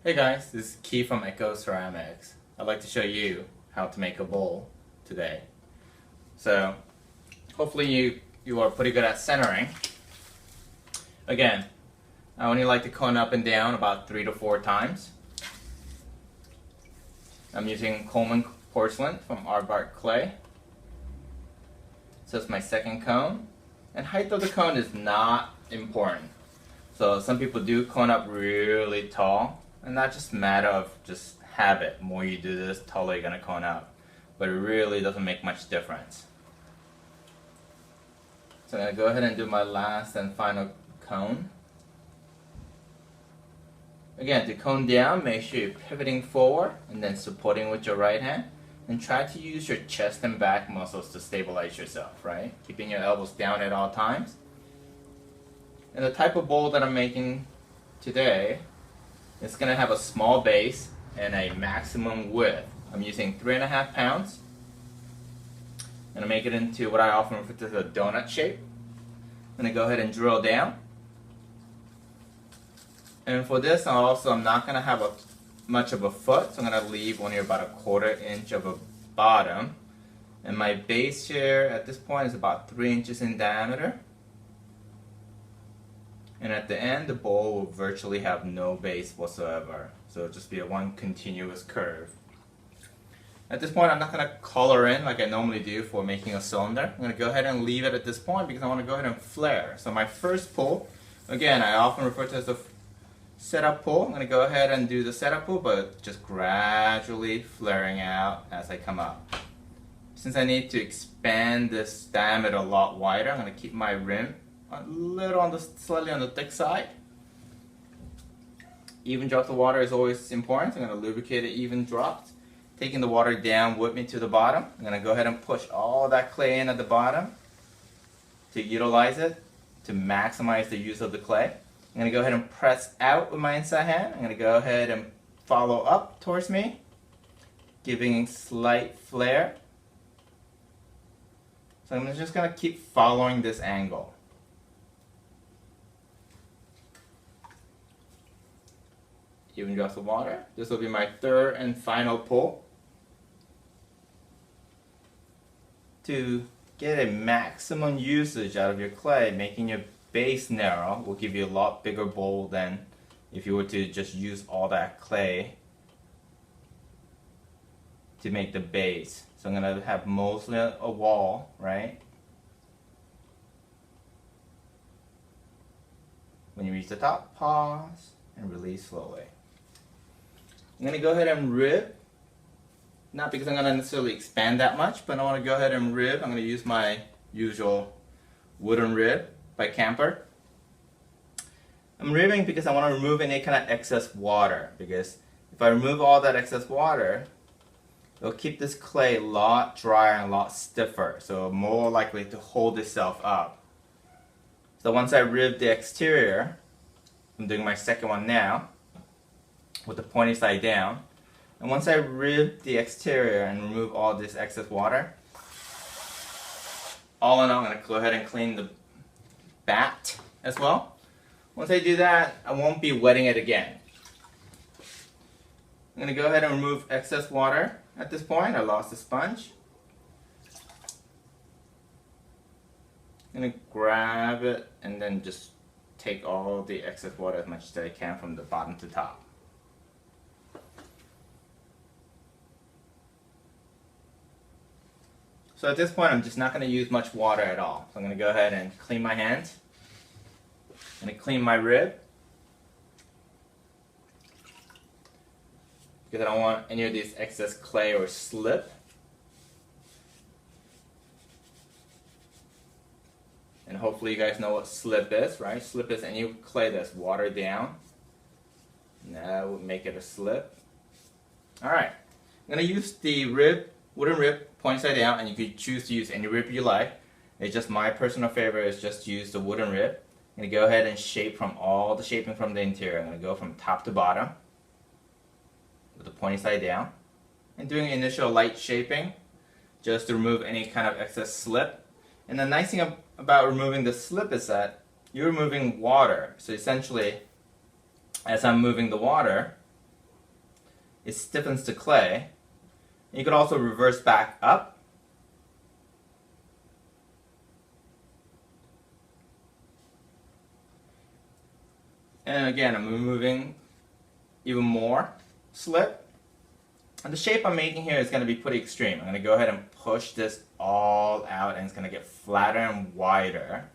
Hey guys, this is Ki from Echo Ceramics. I'd like to show you how to make a bowl today. So, hopefully you are pretty good at centering. Again, I only like to cone up and down about 3 to 4 times. I'm using Coleman porcelain from Aardvark clay. So it's my second cone. And height of the cone is not important. So some people do cone up really tall. And that's just a matter of just habit. The more you do this, the taller you're going to cone up. But it really doesn't make much difference. So I'm going to go ahead and do my last and final cone. Again, to cone down, make sure you're pivoting forward and then supporting with your right hand. And try to use your chest and back muscles to stabilize yourself, right? Keeping your elbows down at all times. And the type of bowl that I'm making today, it's going to have a small base and a maximum width. I'm using 3.5 pounds. I'm going to make it into what I often refer to as a donut shape. I'm going to go ahead and drill down. And for this I'm not going to have much of a foot, so I'm going to leave only about 1/4 inch of a bottom. And my base here at this point is about 3 inches in diameter. And at the end, the bowl will virtually have no base whatsoever. So it'll just be one continuous curve. At this point, I'm not going to color in like I normally do for making a cylinder. I'm going to go ahead and leave it at this point because I want to go ahead and flare. So my first pull, again, I often refer to as the setup pull. I'm going to go ahead and do the setup pull, but just gradually flaring out as I come up. Since I need to expand this diameter a lot wider, I'm going to keep my rim a little slightly on the thick side. Even drops of water is always important. I'm going to lubricate it even drops. Taking the water down with me to the bottom. I'm going to go ahead and push all that clay in at the bottom to utilize it, to maximize the use of the clay. I'm going to go ahead and press out with my inside hand. I'm going to go ahead and follow up towards me, giving slight flare. So I'm just going to keep following this angle. Even drops of water. This will be my third and final pull. To get a maximum usage out of your clay, making your base narrow will give you a lot bigger bowl than if you were to just use all that clay to make the base. So I'm going to have mostly a wall, right? When you reach the top, pause and release slowly. I'm going to go ahead and rib, not because I'm going to necessarily expand that much, but I want to go ahead and rib. I'm going to use my usual wooden rib by Camper. I'm ribbing because I want to remove any kind of excess water, because if I remove all that excess water, it'll keep this clay a lot drier and a lot stiffer, so more likely to hold itself up. So once I rib the exterior, I'm doing my second one now, with the pointy side down. And once I rib the exterior and remove all this excess water, all in all, I'm going to go ahead and clean the bat as well. Once I do that, I won't be wetting it again. I'm going to go ahead and remove excess water at this point. I lost the sponge. I'm going to grab it and then just take all the excess water as much as I can from the bottom to top. So at this point, I'm just not going to use much water at all. So I'm going to go ahead and clean my hands. I'm going to clean my rib, because I don't want any of this excess clay or slip. And hopefully you guys know what slip is, right? Slip is any clay that's watered down. And that would make it a slip. Alright, I'm going to use the wooden rib, point side down, and you can choose to use any rib you like. It's just my personal favorite is just to use the wooden rib. I'm going to go ahead and shape from all the shaping from the interior. I'm going to go from top to bottom with the pointy side down. And doing initial light shaping just to remove any kind of excess slip. And the nice thing about removing the slip is that you're removing water. So essentially, as I'm moving the water, it stiffens the clay. You could also reverse back up. And again, I'm removing even more slip. And the shape I'm making here is going to be pretty extreme. I'm going to go ahead and push this all out, and it's going to get flatter and wider.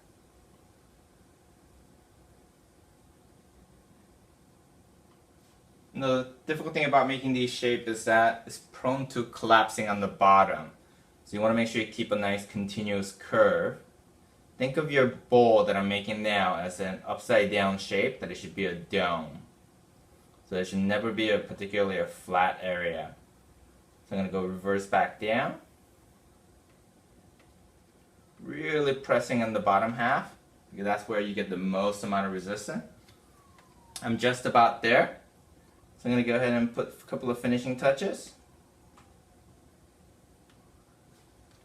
And the difficult thing about making these shapes is that it's prone to collapsing on the bottom. So you want to make sure you keep a nice continuous curve. Think of your bowl that I'm making now as an upside down shape, that it should be a dome. So it should never be particularly a flat area. So I'm going to go reverse back down. Really pressing on the bottom half, because that's where you get the most amount of resistance. I'm just about there. So I'm going to go ahead and put a couple of finishing touches.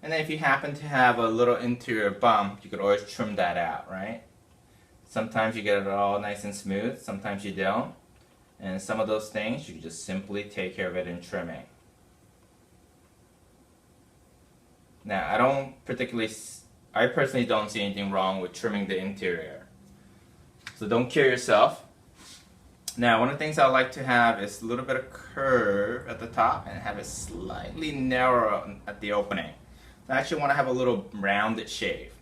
And then if you happen to have a little interior bump, you could always trim that out, right? Sometimes you get it all nice and smooth, sometimes you don't. And some of those things, you can just simply take care of it in trimming. Now, I personally don't see anything wrong with trimming the interior. So don't kill yourself. Now, one of the things I like to have is a little bit of curve at the top and have it slightly narrow at the opening. I actually want to have a little rounded shape.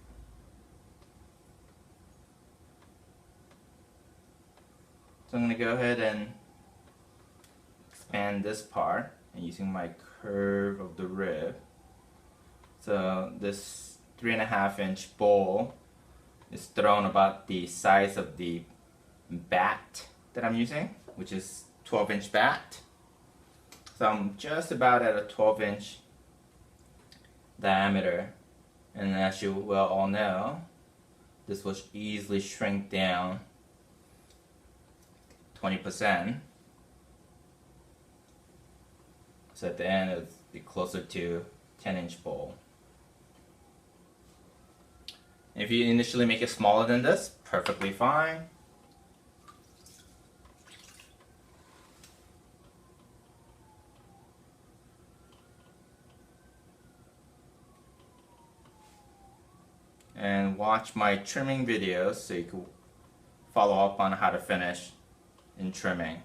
So I'm going to go ahead and expand this part and using my curve of the rib. So this 3.5-inch bowl is thrown about the size of the bat that I'm using, which is 12-inch bat. So I'm just about at a 12-inch diameter, and as you well all know, this will easily shrink down 20%. So at the end it'll be closer to 10-inch bowl. If you initially make it smaller than this, perfectly fine. And watch my trimming videos so you can follow up on how to finish in trimming.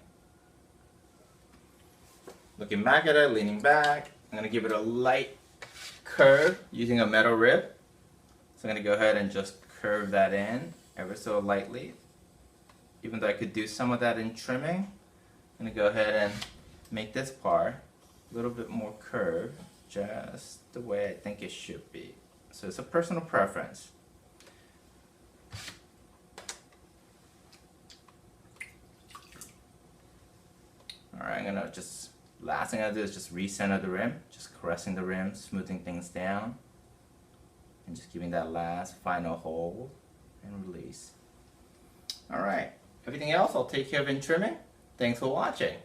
Looking back at it, leaning back, I'm going to give it a light curve using a metal rib. So I'm going to go ahead and just curve that in ever so lightly. Even though I could do some of that in trimming, I'm going to go ahead and make this part a little bit more curved, just the way I think it should be. So it's a personal preference. Alright, last thing I do is just recenter the rim, just caressing the rim, smoothing things down, and just giving that last final hold and release. Alright, everything else I'll take care of in trimming. Thanks for watching.